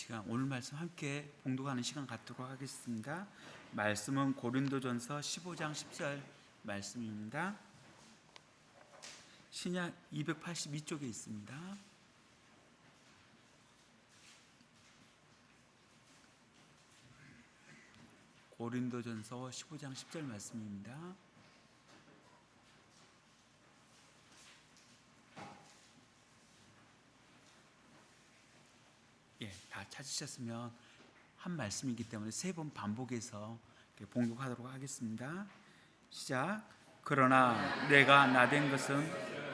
시간 오늘 말씀 함께 봉독하는 시간 갖도록 하겠습니다. 말씀은 고린도전서 15장 10절 말씀입니다. 신약 282쪽에 있습니다. 고린도전서 15장 10절 말씀입니다. 다 찾으셨으면 한 말씀이기 때문에 3번 반복해서 봉독하도록 하겠습니다. 시작. 그러나 내가 나된 것은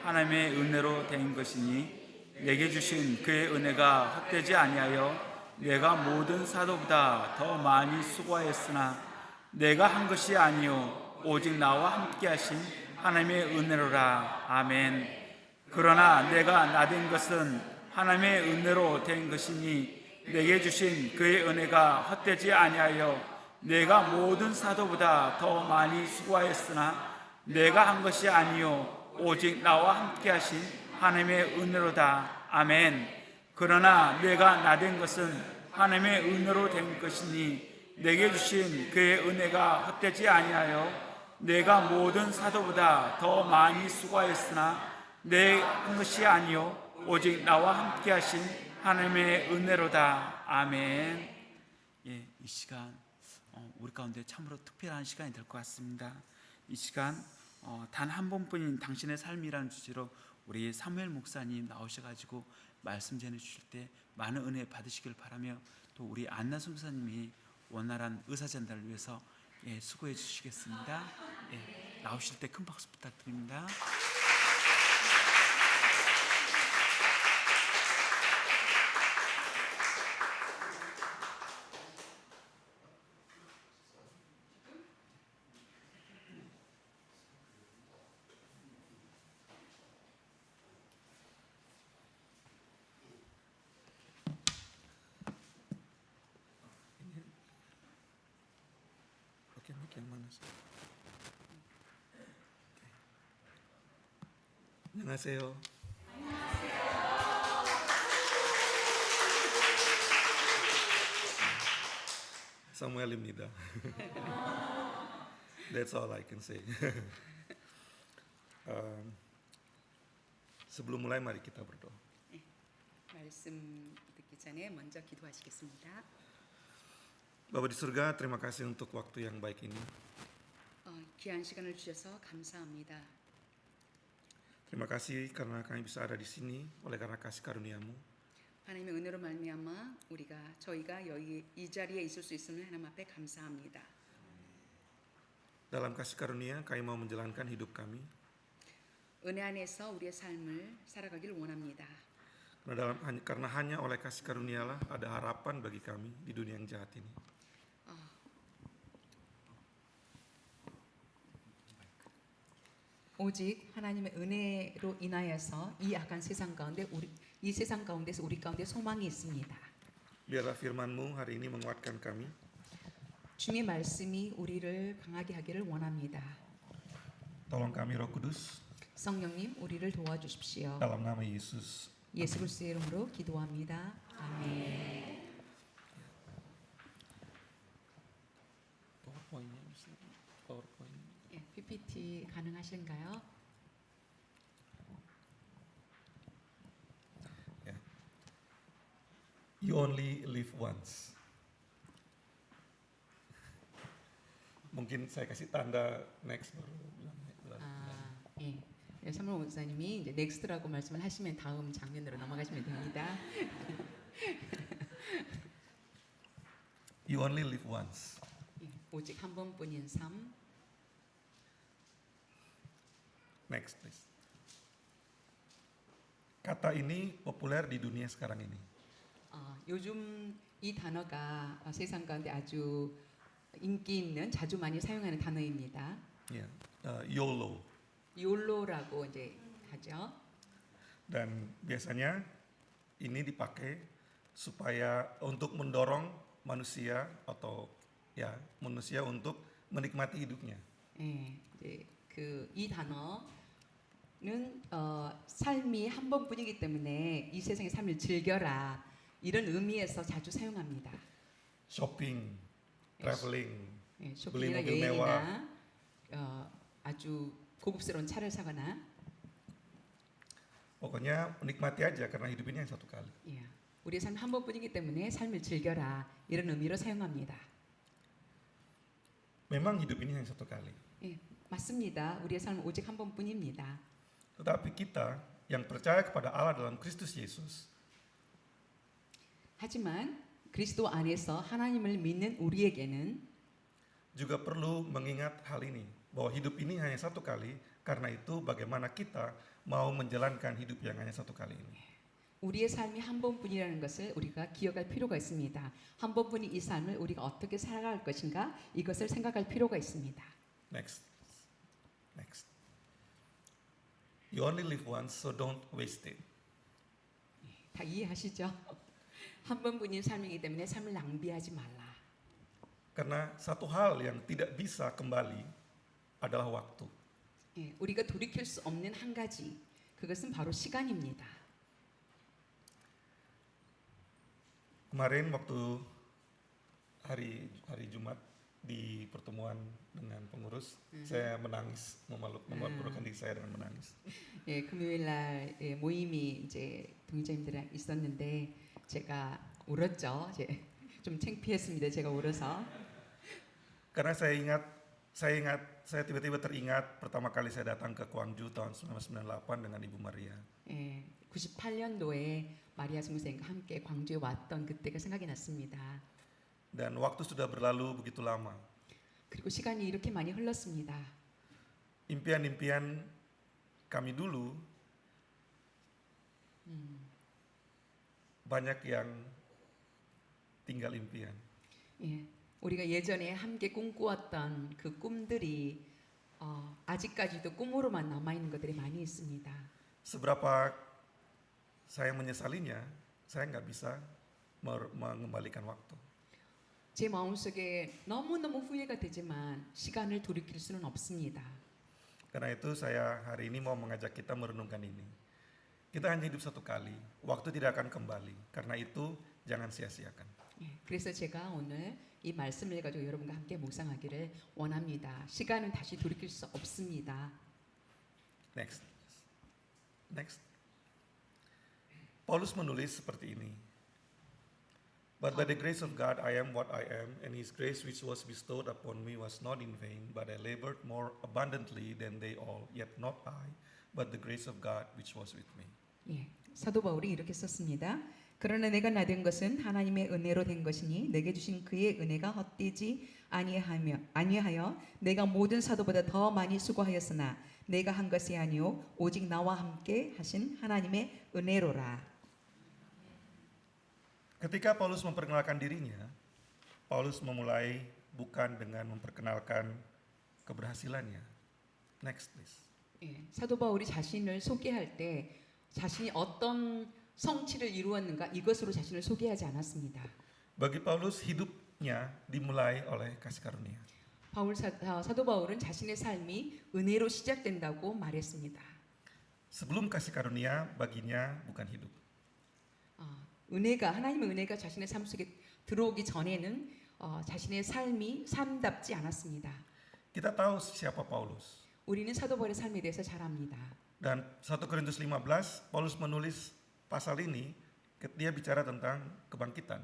하나님의 은혜로 된 것이니 내게 주신 그의 은혜가 헛되지 아니하여 내가 모든 사도보다 더 많이 수고하였으나 내가 한 것이 아니요 오직 나와 함께 하신 하나님의 은혜로라. 아멘. 그러나 내가 나된 것은 하나님의 은혜로 된 것이니 내게 주신 그의 은혜가 헛되지 아니하여 내가 모든 사도보다 더 많이 수고하였으나 내가 한 것이 아니요 오직 나와 함께 하신 하나님의 은혜로다. 아멘. 그러나 내가 나된 것은 하나님의 은혜로 된 것이니 내게 주신 그의 은혜가 헛되지 아니하여 내가 모든 사도보다 더 많이 수고하였으나 내가 한 것이 아니요 오직 나와 함께 하신 하나님의 은혜로다. 아멘. 이 시간 우리 가운데 참으로 특별한 시간이 될 것 같습니다. 이 시간 단 한 번뿐인 당신의 삶이라는 주제로 우리 사무엘 목사님 나오셔가지고 말씀 전해주실 때 많은 은혜 받으시길 바라며, 또 우리 안나순 목사님이 원활한 의사 전달을 위해서 수고해 주시겠습니다. 나오실 때 큰 박수 부탁드립니다. 안녕하세요. 사무엘입니다. That's all I can say. Sebelum mulai mari kita berdoa. 말씀 듣기 전에 먼저 기도하시겠습니다. Bapa di surga, terima kasih untuk waktu yang baik ini. 귀한 시간을 주셔서 감사합니다. Terima kasih karena kami bisa ada di sini oleh karena kasih karunia-Mu. 하나님의 은혜로 말미암아 저희가 여기 이 자리에 있을 수 있음을 하나님 앞에 감사합니다. Dalam kasih karunia, kami mau menjalankan hidup kami. 은혜 안에서 우리의 삶을 살아가길 원합니다. Karena hanya oleh kasih karunialah ada harapan bagi kami di dunia yang jahat ini. 오직 하나님의 은혜로 인하여서 이 악한 세상 가운데 이 세상 가운데서 우리 가운데 소망이 있습니다. Biarlah firman-Mu hari ini menguatkan kami. 주님의 말씀이 우리를 강하게 하기를 원합니다. Tolong kami Roh Kudus. 성령님, 우리를 도와주십시오. Dalam nama Yesus. 예수 그리스도의 이름으로 기도합니다. 아멘. PPT 가능하신가요? You only live once. Mungkin saya kasih tanda next baru bilang. 사무엘 목사님이 이제 넥스트라고 말씀을 하시면 다음 장면으로 넘어가시면 됩니다. You only live once. 오직 한 번뿐인 삶. Next please. Kata ini populer di dunia sekarang ini. 요즘 이 단어가 세상 가운데 아주 인기 있는, 자주 많이 사용하는 단어입니다. YOLO. YOLO라고 이제 하죠. Dan biasanya ini dipakai supaya untuk mendorong manusia atau manusia untuk menikmati hidupnya. 이제 이 단어는 삶이 한 번뿐이기 때문에 이 세상의 삶을 즐겨라, 이런 의미에서 자주 사용합니다. shopping, traveling, 예, beli 쇼핑이나 mobil 여행이나 아주 고급스러운 차를 사거나 pokoknya menikmati aja karena hidup ini yang satu kali. 예, 우리의 삶 한 번뿐이기 때문에 삶을 즐겨라 이런 의미로 사용합니다. Memang hidup ini yang satu kali. 예, 맞습니다. 우리의 삶은 오직 한 번뿐입니다. Tetapi kita yang percaya kepada Allah dalam Kristus Yesus 하지만 그리스도 안에서 하나님을 믿는 우리에게는 juga perlu mengingat hal ini, bahwa hidup ini hanya satu kali. Karena itu bagaimana kita mau menjalankan hidup yang hanya satu kali ini. 우리의 삶이 한 번뿐이라는 것을 우리가 기억할 필요가 있습니다. 한 번뿐인 이 삶을 우리가 어떻게 살아갈 것인가 이것을 생각할 필요가 있습니다. Next. You only live once, so don't waste it. 다 이해하시죠? 한 번뿐인 삶이기 때문에 삶을 낭비하지 말라. Karena satu hal yang tidak bisa kembali adalah waktu. 예, 우리가 돌이킬 수 없는 한 가지 그것은 바로 시간입니다. Kemarin waktu hari Jumat di pertemuan dengan pengurus, saya menangis, memalukan diri saya dengan menangis. 예, 금요일 날 예, 모임이 이제 동의자님들이랑 있었는데 제가 울었죠. 좀 창피했습니다. 제가 울어서. Karena saya tiba-tiba teringat pertama kali saya datang ke Gwangju tahun 1998 dengan Ibu Maria. 예, 98년도에 마리아 선생님과 함께 광주에 왔던 그때가 생각이 났습니다. Dan waktu sudah berlalu begitu lama. 그리고 시간이 이렇게 많이 흘렀습니다. Impian-impian kami dulu banyak yang tinggal impian. 예, 우리가 예전에 함께 꿈꾸었던 그 꿈들이 아직까지도 꿈으로만 남아 있는 것들이 많이 있습니다. Seberapa saya menyesalinya, saya nggak bisa mengembalikan waktu. 제 마음속에 너무너무 후회가 되지만 시간을 돌이킬 수는 없습니다. Karena itu saya hari ini mau mengajak kita merenungkan ini. Kita hanya hidup satu kali, waktu tidak akan kembali. Karena itu jangan sia-siakan. 예, 그래서 제가 오늘 이 말씀을 가지고 여러분과 함께 묵상하기를 원합니다. 시간은 다시 돌이킬 수 없습니다. Next. Paulus menulis seperti ini. But by the grace of God I am what I am, and His grace which was bestowed upon me was not in vain, but I labored more abundantly than they all, yet not I, but the grace of God which was with me. 예, 사도 바울이 이렇게 썼습니다. 그러나 내가 나된 것은 하나님의 은혜로 된 것이니 내게 주신 그의 은혜가 헛되지 아니하여 내가 모든 사도보다 더 많이 수고하였으나 내가 한 것이 아니요 오직 나와 함께 하신 하나님의 은혜로라. Ketika Paulus memperkenalkan dirinya, Paulus memulai bukan dengan memperkenalkan keberhasilannya. Next please. 예, 사도 바울이 자신을 소개할 때 자신이 어떤 성취를 이루었는가 이것으로 자신을 소개하지 않았습니다. Bagi Paulus hidupnya dimulai oleh kasih karunia. 사도 바울은 자신의 삶이 은혜로 시작된다고 말했습니다. Sebelum kasih karunia baginya bukan hidup. 하나님의 은혜가 자신의 삶 속에 들어오기 전에는 자신의 삶이 삶답지 않았습니다. Kita tahu siapa Paulus. 우리는 사도 바울의 삶에 대해서 잘 압니다. Dan 1 Korintus 15 Paulus menulis pasal ini dia bicara tentang kebangkitan.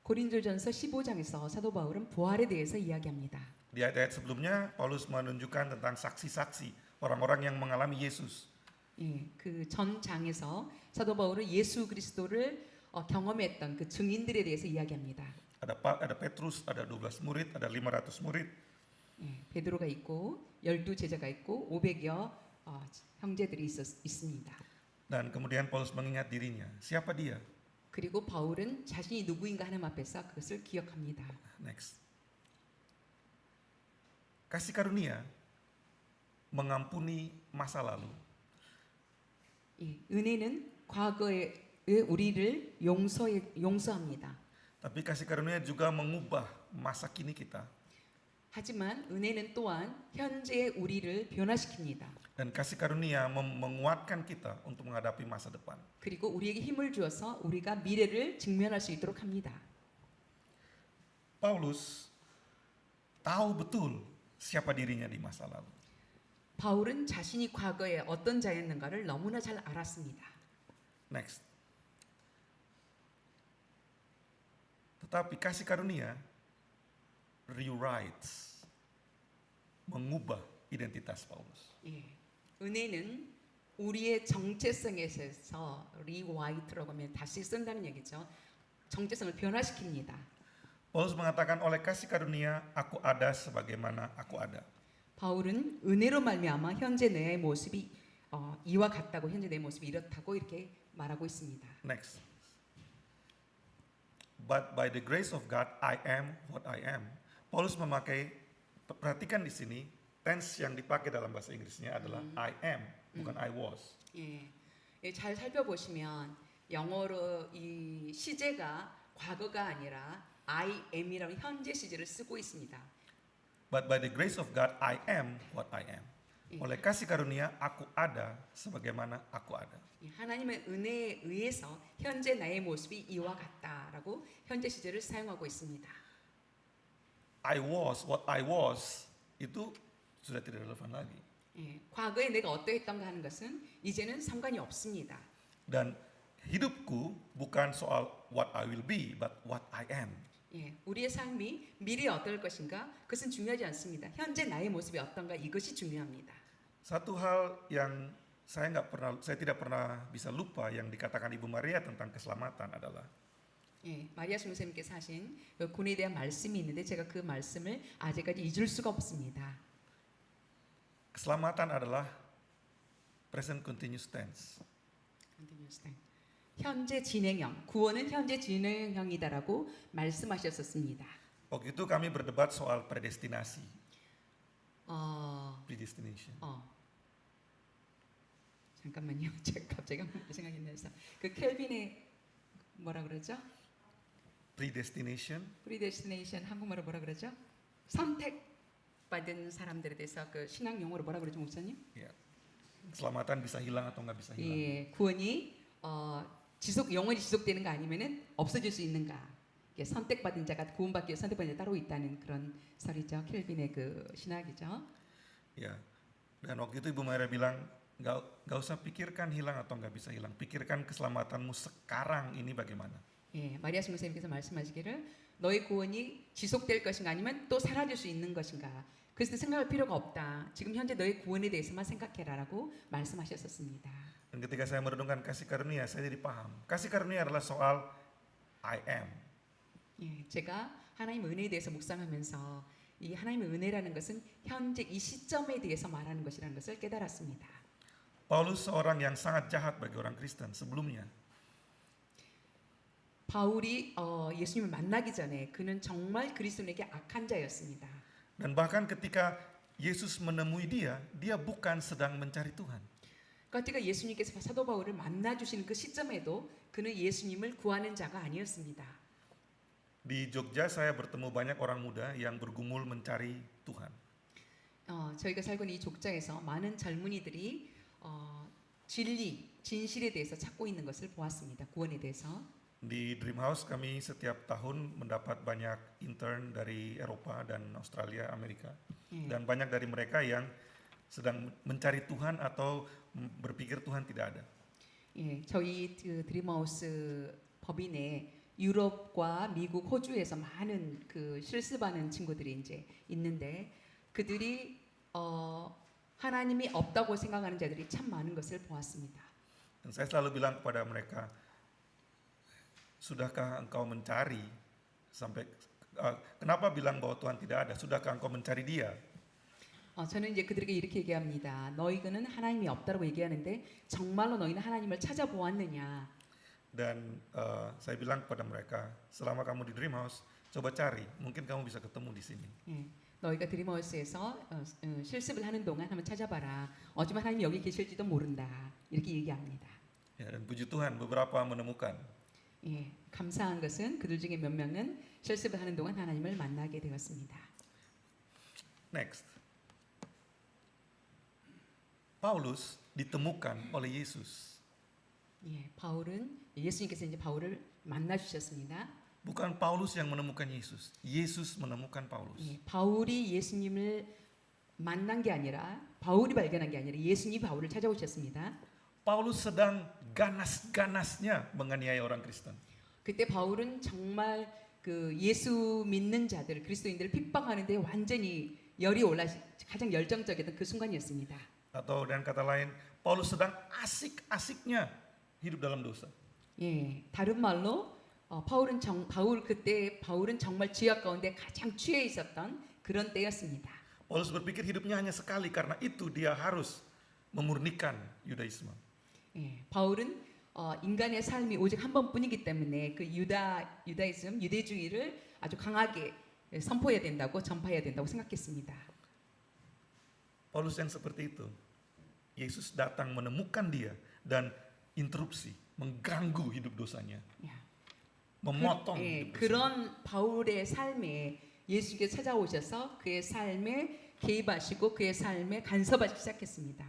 고린도전서 15장에서 사도 바울은 부활에 대해서 이야기합니다. Di ayat sebelumnya Paulus menunjukkan tentang saksi-saksi orang-orang yang mengalami Yesus. 예, 그 전 장에서 사도 바울은 예수 그리스도를 경험했던 그 증인들에 대해서 이야기합니다. Ada Petrus, ada 12 murid, ada 500 murid. 예, 베드로가 있고 12제자가 있고 500여 형제들이 있습니다. Dan kemudian Paulus mengingat dirinya. Siapa dia? 그리고 바울은 자신이 누구인가 하나님 앞에서 그것을 기억합니다. Next. Kasih karunia mengampuni masa lalu. 예, 은혜는 과거의 우리를 용서합니다. Tapi kasih karunia juga mengubah masa kini kita. 하지만 은혜는 또한 현재의 우리를 변화시킵니다. Dan kasih karunia menguatkan kita untuk menghadapi masa depan. 그리고 우리에게 힘을 주어서 우리가 미래를 직면할 수 있도록 합니다. Paulus tahu betul siapa dirinya di masa lalu. 바울은 자신이 과거에 어떤 자였는가를 너무나 잘 알았습니다. Next. Tetapi kasih karunia rewrites, mengubah identitas Paulus. 예. 은혜는 우리의 정체성에서 rewrite라고 하면 다시 쓴다는 얘기죠. 정체성을 변화시킵니다. Paulus mengatakan oleh kasih karunia aku ada sebagaimana aku ada. 바울은 은혜로 말미암아 현재 내 모습이 이와 같다고 현재 내 모습이 이렇다고 이렇게 말하고 있습니다. Next. But by the grace of God I am what I am. Paulus memakai, perhatikan di sini tense yang dipakai dalam bahasa Inggrisnya adalah I am, bukan I was. 예. 예, 잘 살펴보시면 영어로 이 시제가 과거가 아니라 I am이라는 현재 시제를 쓰고 있습니다. But by the grace of God I am what I am. 예. Oleh kasih karunia aku ada sebagaimana aku ada. 예, 하나님의 은혜에 의해서 현재 나의 모습이 이와 같다라고 현재 시제를 사용하고 있습니다. I was what I was itu sudah tidak relevan lagi. 예, 과거에 내가 어떠했던가 하는 것은 이제는 상관이 없습니다. Dan hidupku bukan soal what I will be, but what I am. 예, 우리의 삶이 미래에 어떨 것인가 그것은 중요하지 않습니다. 현재 나의 모습이 어떤가 이것이 중요합니다. Satu hal yang saya tidak pernah bisa lupa yang dikatakan Ibu Maria tentang keselamatan adalah 예, 마리아 선생님께서 하신 그 군에 대한 말씀이 있는데 제가 그 말씀을 아직까지 잊을 수가 없습니다. keselamatan adalah present continuous tense. 현재 진행형, 구원은 현재 진행형이다라고 말씀하셨었습니다. Waktu itu kami berdebat soal predestinasi, 어, predestination. 잠깐만요. 제가 갑자기 생각이 나서 그 켈빈의 뭐라 그러죠? Predestination, 프리데스티네이션 한국말로 뭐라 그러죠? 선택받은 사람들에 대해서 그 신학 용어로 뭐라 그러죠, 목사님? ya. Keselamatan bisa hilang atau nggak bisa hilang. 예, 구원이 영원히 지속되는 거 아니면은 없어질 수 있는가? 이게 선택받은 자가 구원받기 위해 선택받은 자 따로 있다는 그런 설이죠. 켈빈의 그 신학이죠. Ya. Dan waktu itu Ibu Maria bilang nggak usah pikirkan hilang atau nggak bisa hilang. Pikirkan keselamatanmu sekarang ini bagaimana. 예, 마리아 선생님께서 말씀하시기를 너의 구원이 지속될 것인가 아니면 또 사라질 수 있는 것인가? 그래서 생각할 필요가 없다. 지금 현재 너의 구원에 대해서만 생각해라라고 말씀하셨었습니다. Dan ketika saya merenungkan kasih karunia, saya jadi paham. Kasih karunia adalah soal I am. 예, 제가 하나님 은혜에 대해서 묵상하면서 이 하나님의 은혜라는 것은 현재 이 시점에 대해서 말하는 것이라는 것을 깨달았습니다. Paulus seorang yang sangat jahat bagi orang Kristen sebelumnya. 바울이 예수님을 만나기 전에 그는 정말 그리스도인에게 악한 자였습니다. Dan bahkan ketika Yesus menemui dia bukan sedang mencari Tuhan. 그러니까 예수님께서 사도 바울을 만나 주시는 그 시점에도 그는 예수님을 구하는 자가 아니었습니다. Di Jogja saya bertemu banyak orang muda yang bergumul mencari Tuhan. 저희가 살고 있는 이 족자에서 많은 젊은이들이 진리, 진실에 대해서 찾고 있는 것을 보았습니다. 구원에 대해서. Di Dreamhouse kami setiap tahun mendapat banyak intern dari Eropa dan Australia, Amerika. 예. Dan banyak dari mereka yang sedang mencari Tuhan atau berpikir Tuhan tidak ada. 예, 저희 그 드림하우스 법인에 유럽과 미국, 호주에서 많은 그 실습하는 친구들이 이제 있는데 그들이 하나님이 없다고 생각하는 자들이 참 많은 것을 보았습니다. Dan saya selalu bilang kepada mereka, sudahkah engkau mencari sampai kenapa bilang bahwa Tuhan tidak ada? Sudahkah engkau mencari Dia? 저는 이제 그들에게 이렇게 얘기합니다. 너희는 하나님이 없다고 얘기하는데 정말로 너희는 하나님을 찾아보았느냐? Dan saya bilang kepada mereka, selama kamu di Dreamhouse, coba cari, mungkin kamu bisa ketemu di sini. 예, 너희가 드림하우스에서 실습을 하는 동안 한번 찾아봐라. 어쩌면 하나님이 여기 계실지도 모른다. 이렇게 얘기합니다. Ya, dan puji Tuhan, beberapa menemukan. 예, 감사한 것은 그들 중에 몇 명은 실습을 하는 동안 하나님을 만나게 되었습니다. Next. Paulus ditemukan oleh Yesus. 예, 바울은 예수님께서 이제 바울을 만나 주셨습니다. Bukan Paulus yang menemukan Yesus. Yesus menemukan Paulus. 예, 바울이 예수님을 만난 게 아니라 바울이 발견한 게 아니라 예수님이 바울을 찾아오셨습니다. Paulus sedang ganas-ganasnya menganiaya orang Kristen. 그때 바울은 정말 그 예수 믿는 자들 그리스도인들을 핍박하는데 완전히 열이 올라 가장 열정적이었던 그 순간이었습니다. Atau dengan kata lain, Paulus sedang asik-asiknya hidup dalam dosa. 예, 다른 말로 바울은 정말 죄악 가운데 가장 취해 있었던 그런 때였습니다. Paulus berpikir hidupnya hanya sekali, karena itu dia harus memurnikan Yudaisme. 예, 바울은 인간의 삶이 오직 한 번뿐이기 때문에 그 유다이즘, 유대주의를 아주 강하게 선포해야 된다고 전파해야 된다고 생각했습니다. Paulus yang seperti itu, Yesus datang menemukan dia dan interupsi, mengganggu hidup dosanya, 야, memotong 예, hidup dosanya. 그런 바울의 삶에 예수께서 찾아오셔서 그의 삶에 개입하시고 그의 삶에 간섭하기 시작했습니다.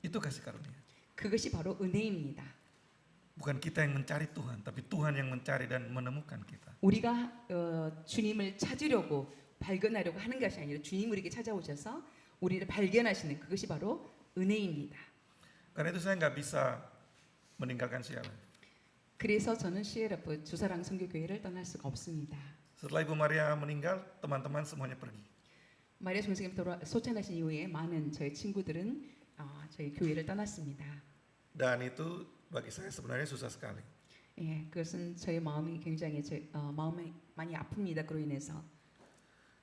Itu kasih karunia. 그것이 바로 은혜입니다. Bukan kita yang mencari Tuhan, tapi Tuhan yang mencari dan menemukan kita. 우리가 주님을 찾으려고 발견하려고 하는 것이 아니라 주님 우리에게 찾아오셔서 우리를 발견하시는 그것이 바로 은혜입니다. Karena itu saya nggak bisa meninggalkan CLF. 그래서 저는 CLF 주사랑 선교교회를 떠날 수가 없습니다. Setelah Ibu Maria meninggal, teman-te만 semuanya pergi. 마리아 총생님 소천하신 이후에 많은 저희 친구들은 저희 교회를 떠났습니다. Dan itu bagi saya sebenarnya susah sekali. 예, 그것은 저희 마음이 굉장히 마음이 많이 아픕니다. 그로 인해서.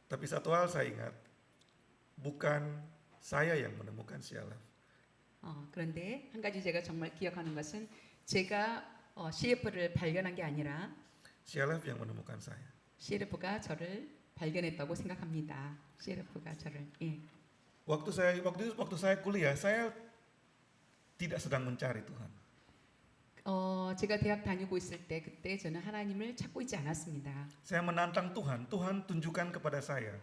Tapi satu hal saya ingat, bukan saya yang menemukan CLF. 그런데 한 가지 제가 정말 기억하는 것은 제가 CF를 발견한 게 아니라 CLF yang menemukan saya. CLF가 저를 발견했다고 생각합니다. CLF가 저를 예. Waktu saya kuliah, saya tidak sedang mencari Tuhan. 제가 대학 다니고 있을 때 그때 저는 하나님을 찾고 있지 않았습니다. Saya menantang Tuhan, Tuhan tunjukkan kepada saya.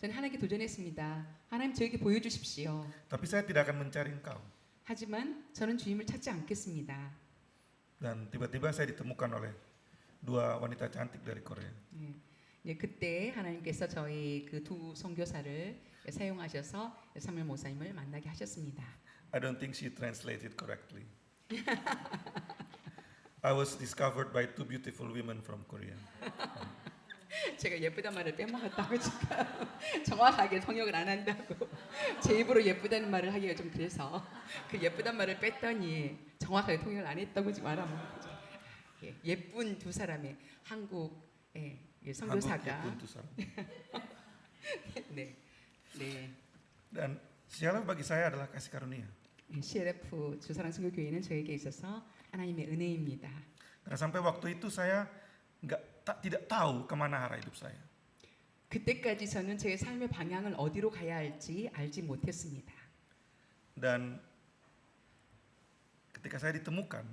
저는 하나님께 도전했습니다. 하나님 저에게 보여주십시오. Tapi saya tidak akan mencari Engkau. 하지만 저는 주님을 찾지 않겠습니다. Dan tiba-tiba saya ditemukan oleh dua wanita cantik dari Korea. 예. 예, 그때 하나님께서 저희 그 두 선교사를 사용하셔서 사무엘 목사님을 만나게 하셨습니다. I don't think she translated correctly. I was discovered by two beautiful women from Korea. 제가 예쁘단 말을 빼먹었다고 지금 정확하게 통역을 안 한다고 제 입으로 예쁘다는 말을 하기가 좀 그래서 그 예쁘단 말을 뺐더니 정확하게 통역을 안 했다고 지금 알아먹은 거죠. 예, 예쁜 두 사람의 한국 선교사가 예쁜 두 사람. 네, 네. Dan CLF bagi saya adalah kasih karunia. CLF 주사랑 선교교회는 저에게 있어서 하나님의 은혜입니다. Karena sampai waktu itu saya tidak tahu kemana arah hidup saya. 그때까지 저는 제 삶의 방향을 어디로 가야 할지 알지 못했습니다. Dan ketika saya ditemukan,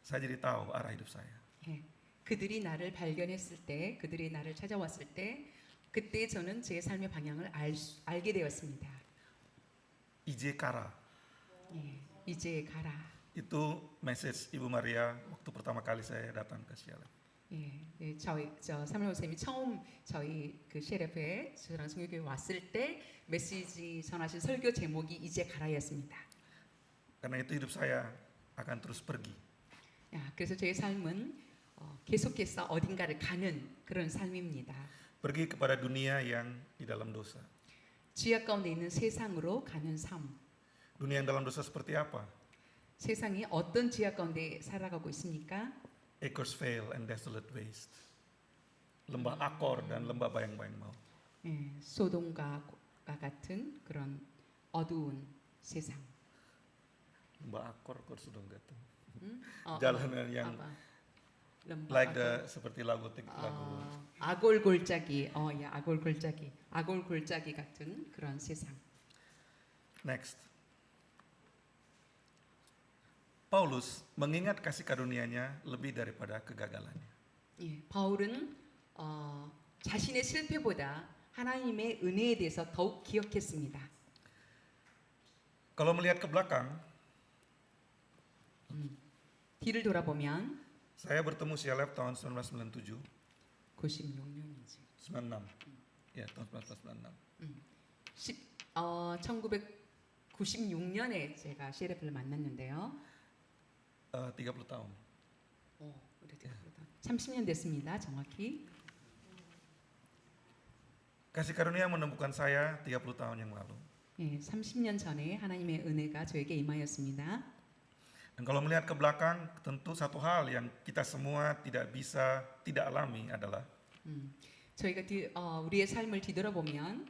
saya jadi tahu arah hidup saya. 예, 그들이 나를 발견했을 때, 그들이 나를 찾아왔을 때, 그때 저는 제 삶의 방향을 알게 되었습니다. IJ Kara. 예, 이제 가라. Itu message Ibu Maria waktu pertama kali saya datang ke CLF. 예, 저 사무엘 목사님이 처음 저희 그 CLF에 주사랑 선교교회 왔을 때 메시지 전하신 설교 제목이 이제 가라였습니다. Karena itu hidup saya akan terus pergi. 야, 그래서 제 삶은 계속해서 어딘가를 가는 그런 삶입니다. Pergi kepada dunia yang di dalam dosa. 지역 가운데 있는 세상으로 가는 삶. Dunia yang dalam dosa seperti apa? 세상이 어떤 지역 가운데 살아가고 있습니까? Acres fail and desolate waste. Lembah Akor dan lembah bayang-bayang maut. 예, 소돔과 같은 그런 어두운 세상. Lembah Akor sudah enggak tuh. 어, Jalanan yang like seperti lagu 아골 골짜기, 야, 아골 골짜기 같은 그런 세상. Next. Paulus mengingat kasih karunia-Nya lebih daripada kegagalannya. 예, 바울은 자신의 실패보다 하나님의 은혜에 대해서 더욱 기억했습니다. Kalau melihat ke belakang, 뒤를 돌아보면 saya bertemu CLF tahun 1997, 96년이지. 96. Ya, tahun 1996. 1996년에 제가 CLF를 만났는데요. 30 tahun. 그래도 30년 됐습니다. 정확히. Kasih karunia menemukan saya 30 tahun yang lalu. 예, 30년 전에 하나님의 은혜가 저에게 임하였습니다. Dan kalau melihat ke belakang, tentu satu hal yang kita semua tidak alami adalah 저희가 우리의 삶을 뒤돌아보면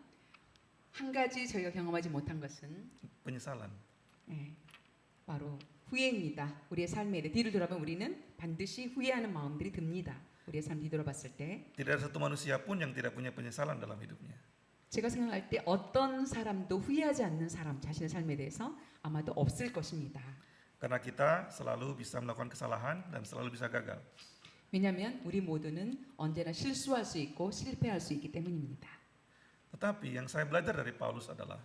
한 가지 저희가 경험하지 못한 것은 penyesalan. 예, 바로 후회입니다. 우리의 삶에 대해 뒤를 돌아보면 우리는 반드시 후회하는 마음들이 듭니다. 우리의 삶 뒤돌아봤을 때 Tidak ada satu manusia pun yang tidak punya penyesalan dalam hidupnya. 제가 생각할 때 어떤 사람도 후회하지 않는 사람 자신의 삶에 대해서 아마도 없을 것입니다. Karena kita selalu bisa melakukan kesalahan dan selalu bisa gagal. 왜냐하면 우리 모두는 언제나 실수할 수 있고 실패할 수 있기 때문입니다. Tetapi yang saya belajar dari Paulus adalah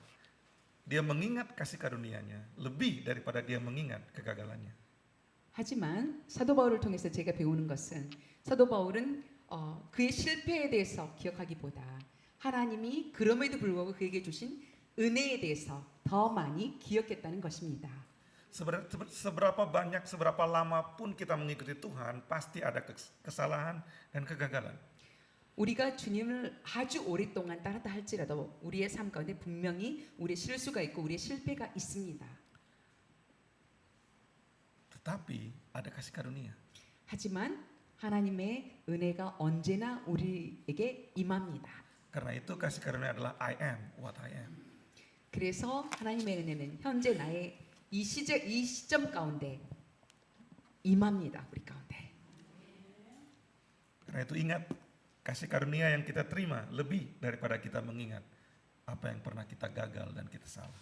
dia mengingat kasih karunia-Nya lebih daripada dia mengingat kegagalannya. 하지만 사도 바울을 통해서 제가 배우는 것은 사도 바울은 그의 실패에 대해서 기억하기보다 하나님이 그럼에도 불구하고 그에게 주신 은혜에 대해서 더 많이 기억했다는 것입니다. Seberapa banyak, seberapa lama pun kita mengikuti Tuhan, pasti ada kesalahan dan kegagalan. 우리가 주님을 아주 오랫동안 따랐다 할지라도 우리의 삶 가운데 분명히 우리의 실수가 있고 우리의 실패가 있습니다. Tetapi ada kasih karunia. 하지만 하나님의 은혜가 언제나 우리에게 임합니다. Karena itu kasih karunia adalah I am what I am. 그래서 하나님의 은혜는 현재 나의 이 시점 가운데 임합니다. 우리 가운데. Karena itu ingat kasih karunia yang kita terima lebih daripada kita mengingat apa yang pernah kita gagal dan kita salah.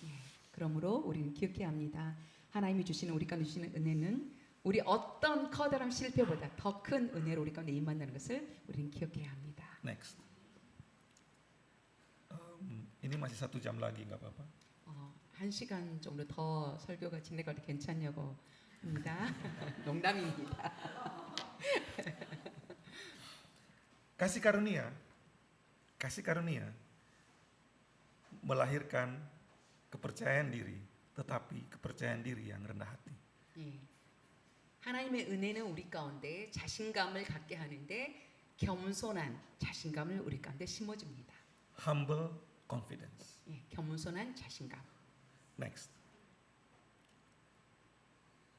그러므로 우리는 기억해야 합니다. 하나님이 주시는 우리 가운데 주시는 은혜는 우리 어떤 커다란 실패보다 더 큰 은혜로 우리 가운데 임한다는 것을 우리는 기억해야 합니다. Next. Ini masih 1 jam lagi, nggak apa-apa. 1시간 정도 더 설교가 진행해도 괜찮냐고 합니다. 농담입니다. Kasih karunia melahirkan kepercayaan diri, tetapi kepercayaan diri yang rendah hati. 예. 하나님의 은혜는 우리 가운데 자신감을 갖게 하는데 겸손한 자신감을 우리 가운데 심어줍니다. Humble confidence. 예. 겸손한 자신감. Next.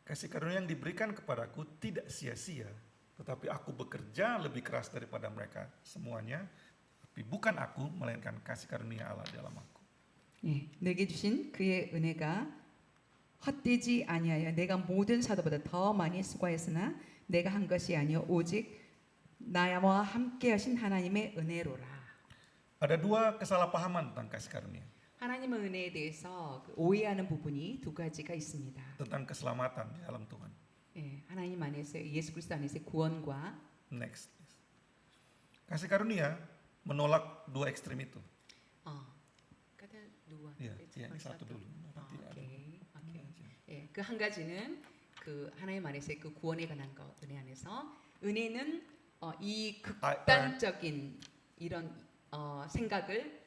Kasih karunia yang diberikan kepadaku tidak sia-sia, tetapi aku bekerja lebih keras daripada mereka semuanya. Tapi bukan aku, melainkan kasih karunia Allah dalam aku. 예. 내게 주신 그의 은혜가 헛되지 아니하여 내가 모든 사도보다 더 많이 수고하였으나 내가 한 것이 아니요 오직 나와 함께 하신 하나님의 은혜로라. Ada dua kesalahpahaman tentang kasih karunia. 하나님의 은혜에 대해서 오해하는 부분이 두 가지가 있습니다. Tentang keselamatan di dalam Tuhan. 예, 하나님 안에서 예수 그리스도 안에서의 구원과 Next. Kasih karunia menolak dua ekstrem itu. kata dua. Iya, yang satu dulu. Nanti ada. 오케이. 예, 그 한 가지는 그 하나님 안에서의 그 구원에 관한 것 은혜 안에서 은혜는 이 극단적인 이런 생각은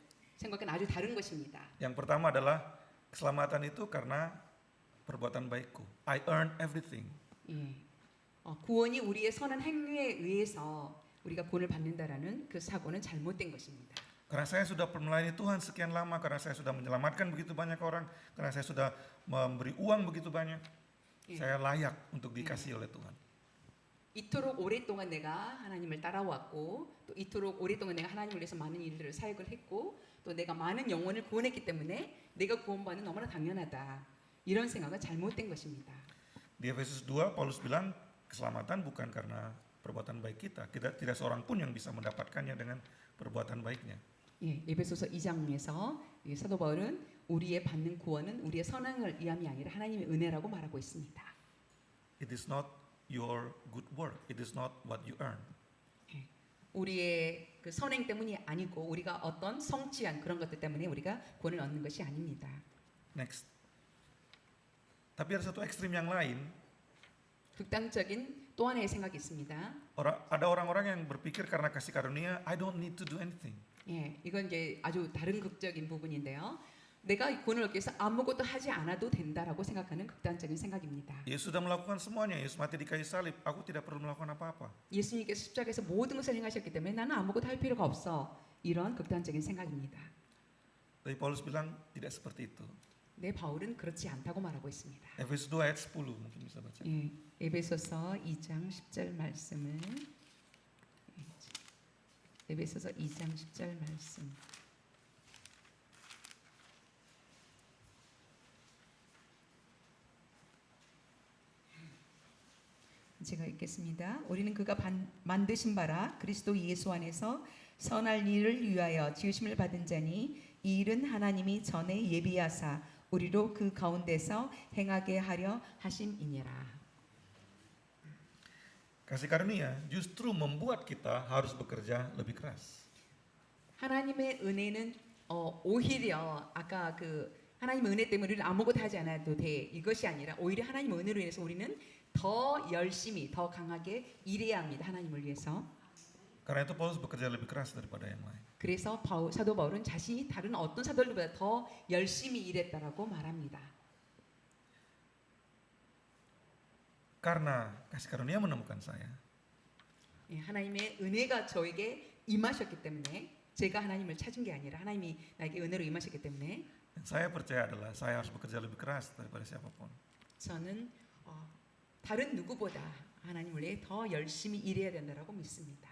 아주 다른 것입니다. Yang pertama adalah keselamatan itu karena perbuatan baikku. I earn everything. 예, 구원이 우리의 선한 행위에 의해서 우리가 구원을 받는다라는 그 사고는 잘못된 것입니다. Karena saya sudah melayani Tuhan sekian lama, karena saya sudah menyelamatkan begitu banyak orang, karena saya sudah memberi uang begitu banyak, saya layak untuk dikasihi oleh Tuhan. 이토록 오랫동안 내가 하나님을 따라왔고 또 이토록 오랫동안 내가 하나님을 위해서 많은 일들을 사역을 했고 또 내가 많은 영혼을 구원했기 때문에 내가 구원받는 너무나 당연하다. 이런 생각은 잘못된 것입니다. Di Efesus 2 Paulus bilang keselamatan bukan karena perbuatan baik kita. Tidak seorang pun yang bisa mendapatkannya dengan perbuatan baiknya. 예, 에베소서 2장에서 사도 바울은 우리의 받는 구원은 우리의 선행을 위함이 아니라 하나님의 은혜라고 말하고 있습니다. It is not your good work. It is not what you earn. 우리의 그 선행 때문이 아니고 우리가 어떤 성취한 그런 것들 때문에 우리가 구원을 얻는 것이 아닙니다. Next. Tapi ada satu ekstrim yang lain. 극단적인 또 하나의 생각이 있습니다. Ada orang-orang yang berpikir karena kasih karunia, I don't need to do anything. 예, 이건 이제 아주 다른 극적인 부분인데요. 내가 이 구원을 얻기 위해서 아무것도 하지 않아도 된다라고 생각하는 극단적인 생각입니다. Yesus sudah melakukan semuanya. Yesus mati di kayu salib. Aku tidak perlu melakukan apa-apa. 예수님께서 십자가에서 모든 것을 행하셨기 때문에 나는 아무것도 할 필요가 없어. 이런 극단적인 생각입니다. Tapi Paulus bilang tidak seperti itu. 네, 바울은 그렇지 않다고 말하고 있습니다. Efesus 2 ayat 10 mungkin bisa baca. 예, 에베소서 2장 10절 말씀을 에베소서 2장 10절 말씀. 제가 읽겠습니다. 우리는 그가 만드신 바라 그리스도 예수 안에서 선할 일을 위하여 지으심을 받은 자니 이 일은 하나님이 전에 예비하사 우리로 그 가운데서 행하게 하려 하심이니라. Kasih karunia justru membuat kita harus bekerja lebih keras. 하나님의 은혜는 오히려 아까 그 하나님의 은혜 때문에 우리는 아무것도 하지 않아도 돼 이것이 아니라 오히려 하나님의 은혜로 인해서 우리는 더 열심히 더 강하게 일해야 합니다. 하나님을 위해서. Karena itu Paulus bekerja lebih keras daripada yang lain. 그래서 사도 바울은 자신이 다른 어떤 사도들보다 더 열심히 일했다라고 말합니다. Karena kasih karunia menemukan saya. 예, 하나님의 은혜가 저에게 임하셨기 때문에 제가 하나님을 찾은 게 아니라 하나님이 나에게 은혜로 임하셨기 때문에 Dan saya percaya adalah saya harus bekerja lebih keras daripada siapapun. 저는 다른 누구보다 하나님을 위해 더 열심히 일해야 된다라고 믿습니다.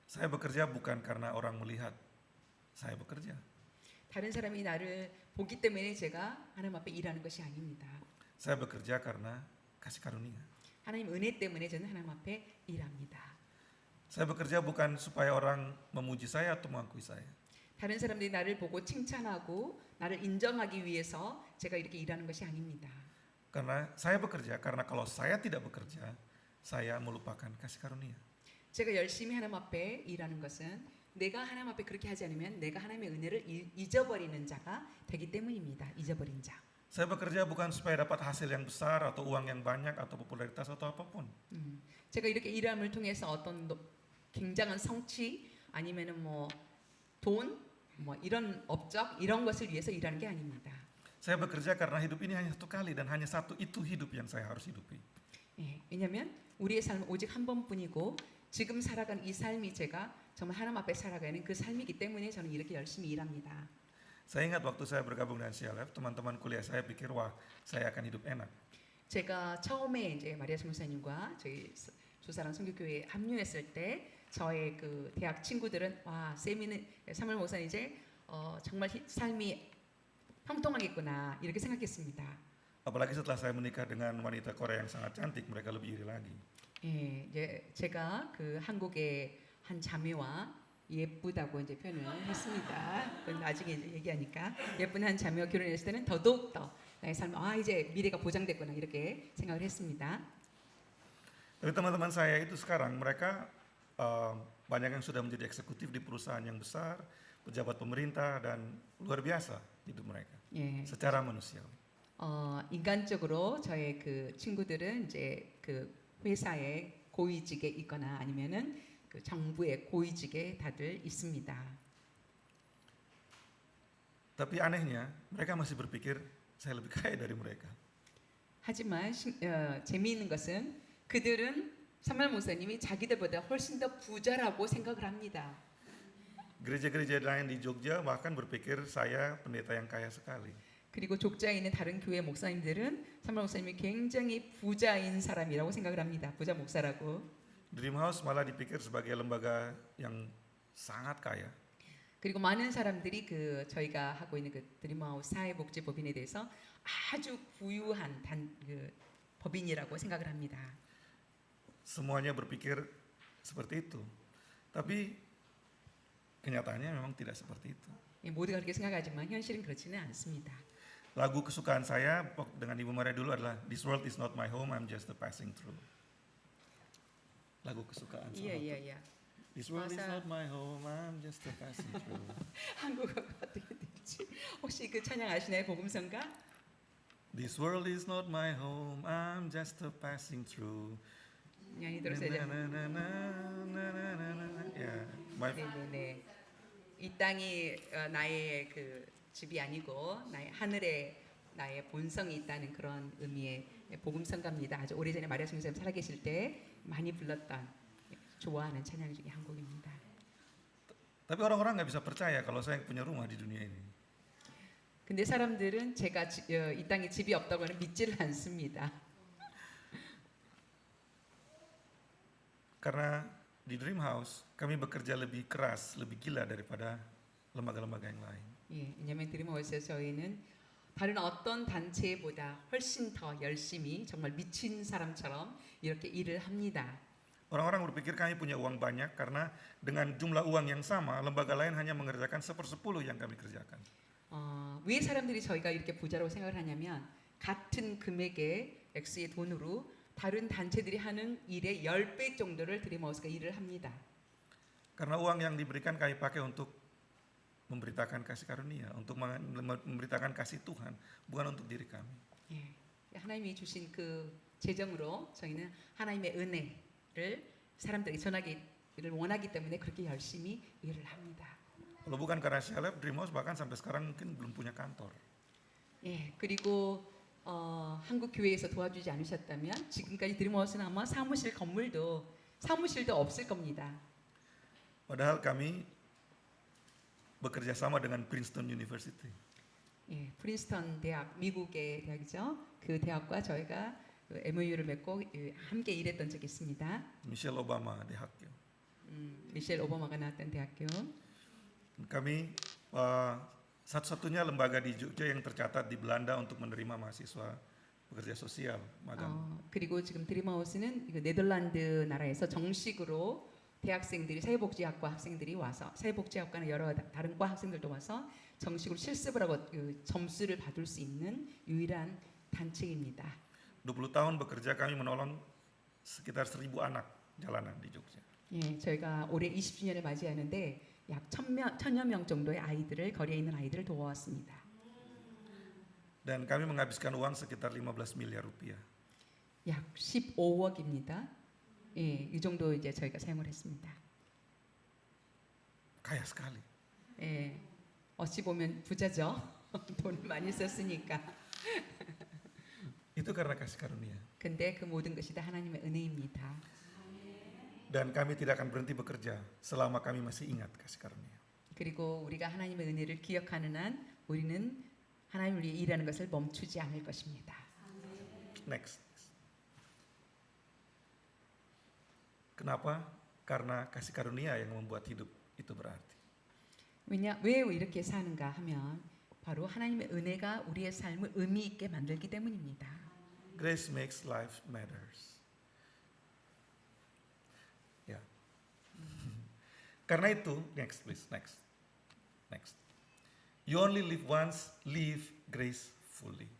Saya bekerja bukan karena orang melihat saya bekerja. 다른 사람이 나를 보기 때문에 제가 하나님 앞에 일하는 것이 아닙니다. Saya bekerja karena kasih karunia. 하나님 은혜 때문에 저는 하나님 앞에 일합니다. Saya bekerja bukan supaya orang memuji saya atau mengakui saya. 다른 사람들이 나를 보고 칭찬하고 나를 인정하기 위해서 제가 이렇게 일하는 것이 아닙니다. Karena saya bekerja karena kalau saya tidak bekerja, saya melupakan kasih karunia. 제가 열심히 하나님 앞에 일하는 것은 내가 하나님 앞에 그렇게 하지 않으면 내가 하나님의 은혜를 잊어버리는 자가 되기 때문입니다. 잊어버린 자. Saya bekerja bukan supaya dapat hasil yang besar atau uang yang banyak atau popularitas atau apapun. 제가 이렇게 일함을 통해서 어떤 굉장한 성취 아니면은 뭐 돈, 뭐 이런 업적 이런 것을 위해서 일하는 게 아닙니다. Saya bekerja karena hidup ini hanya satu kali dan hanya satu itu hidup yang saya harus hidupi. 예, 왜냐하면 우리의 삶은 오직 한 번뿐이고 지금 살아가는 이 삶이 제가 정말 하나님 앞에 살아가는 그 삶이기 때문에 저는 이렇게 열심히 일합니다. Saya ingat waktu saya bergabung dengan CLF, teman-teman kuliah saya pikir wah saya akan hidup enak. 제가 처음에 이제 마리아 선교사님과 저희 조사랑 선교교회에 합류했을 때 저의 그 대학 친구들은 와 세미는 사무엘 목사는 이제 정말 삶이 형통하겠구나 이렇게 생각했습니다. Apalagi setelah saya menikah dengan wanita Korea yang sangat cantik, mereka lebih iri lagi. 예, 이제 제가 그 한국의 한 자매와 예쁘다고 이제 표현을 했습니다. 나중에 이제 얘기하니까 예쁜 한 자매와 결혼했을 때는 더더욱 더 나의 삶 이제 미래가 보장됐구나 이렇게 생각을 했습니다. Tapi teman-teman saya itu sekarang mereka banyak yang sudah menjadi eksekutif di perusahaan yang besar, pejabat pemerintah dan luar biasa hidup mereka. 예, secara manusiawi. 인간적으로 저의 그 친구들은 이제 그 회사의 고위직에 있거나 아니면은 그 정부의 고위직에 다들 있습니다. Tapi anehnya mereka masih berpikir saya lebih kaya dari mereka. 하지만 재미있는 것은 그들은 사무엘 목사님이 자기들보다 훨씬 더 부자라고 생각을 합니다. Gereja-gereja lain di Jogja bahkan berpikir saya pendeta yang kaya sekali. 그리고 족자에 있는 다른 교회 목사님들은 사무엘 목사님이 굉장히 부자인 사람이라고 생각을 합니다. 부자 목사라고. Dreamhouse malah dipikir sebagai lembaga yang sangat kaya. 그리고 많은 사람들이 그 저희가 하고 있는 그 드림하우스 사회복지법인에 대해서 아주 부유한 그 법인이라고 생각을 합니다. Semuanya berpikir seperti itu. Tapi kenyataannya memang tidak seperti itu. 모두가 그렇게 생각하지만 현실은 그렇지는 않습니다. Lagu kesukaan saya dengan Ibu Maria dulu adalah This world is not my home, I'm just a passing through. Lagu kesukaan. 예. This world is 맞아. not my home. I'm just a passing through. 한국어가 어떻게 될지 혹시 그 찬양 아시나요? 복음성가? This world is not my home. I'm just a passing through. 많이 들으세요. Yeah, my 네네네. 이 땅이 나의 그 집이 아니고 나의 하늘에 나의 본성이 있다는 그런 의미의 복음성가입니다. 아주 오래전에 마리아 성교사님 살아계실 때 많이 불렀던 좋아하는 찬양 중에 한 곡입니다. Tapi orang-orang nggak bisa percaya kalau saya punya rumah di dunia ini. 근데 사람들은 제가 이 땅에 집이 없다고는 믿지를 않습니다. Karena di Dream House kami bekerja lebih keras, lebih gila daripada lembaga-lembaga yang lain. 예, 왜냐하면 드림하우스에서 저희는 다른 어떤 단체보다 훨씬 더 열심히 정말 미친 사람처럼 이렇게 일을 합니다. Orang-orang berpikir kami punya uang banyak karena dengan jumlah uang yang sama, lembaga lain hanya mengerjakan 1/10 yang kami kerjakan. 왜 사람들이 저희가 이렇게 부자라고 생각을 하냐면 같은 금액의 X의 돈으로 다른 단체들이 하는 일의 10배 정도를 드림하우스가 일을 합니다. Karena uang yang diberikan kami pakai untuk memberitakan kasih karunia, untuk memberitakan kasih Tuhan, bukan untuk diri kami. 예, 하나님이 주신 그 재정으로 저희는 하나님의 은혜를 사람들에게 전하기를 원하기 때문에 그렇게 열심히 일을 합니다. Kalau bukan karena Shalab, Dream House bahkan sampai sekarang mungkin belum punya kantor. 예, 그리고 한국 교회에서 도와주지 않으셨다면 지금까지 드림하우스는 아마 사무실도 없을 겁니다. Padahal kami bekerja sama dengan Princeton University. 예, 프린스턴 대학, 미국의 대학이죠. 그 대학과 저희가 MOU를 맺고 함께 일했던 적이 있습니다. Michelle Obama 대학교. 미셸 오바마가 나왔던 대학교. Kami satu-satunya lembaga di Jogja yang tercatat di Belanda untuk menerima mahasiswa pekerja sosial magang. 그리고 지금 드림하우스는 이거 네덜란드 나라에서 정식으로 대학생들이 사회복지학과 학생들이 와서 사회복지학과는 여러 다른 과 학생들도 와서 정식으로 실습을 하고 그 점수를 받을 수 있는 유일한 단체입니다. 20 tahun bekerja kami menolong sekitar 1.000 anak jalanan di Jogja. 예, 저희가 올해 20주년을 맞이하는데 약 1000여 명 정도의 아이들을 거리에 있는 아이들을 도와왔습니다. Dan kami menghabiskan uang sekitar 15 miliar rupiah. 약 15억입니다. 예, 이 정도 이제 저희가 사용을 했습니다. Kaya sekali. 예, 어찌 보면 부자죠. 돈을 많이 썼으니까. Itu karena kasih karunia. 근데 그 모든 것이 다 하나님의 은혜입니다. Dan kami tidak akan berhenti bekerja selama kami masih ingat kasih karunia. 그리고 우리가 하나님의 은혜를 기억하는 한 우리는 하나님을 위해 일하는 것을 멈추지 않을 것입니다. Next. Kenapa? Karena kasih karunia yang membuat hidup itu berarti. 왜 이렇게 사는가 하면 바로 하나님의 은혜가 우리의 삶을 의미 있게 만들기 때문입니다. Grace makes life matters. Ya. Karena itu, next please, next. You only live once, live gracefully.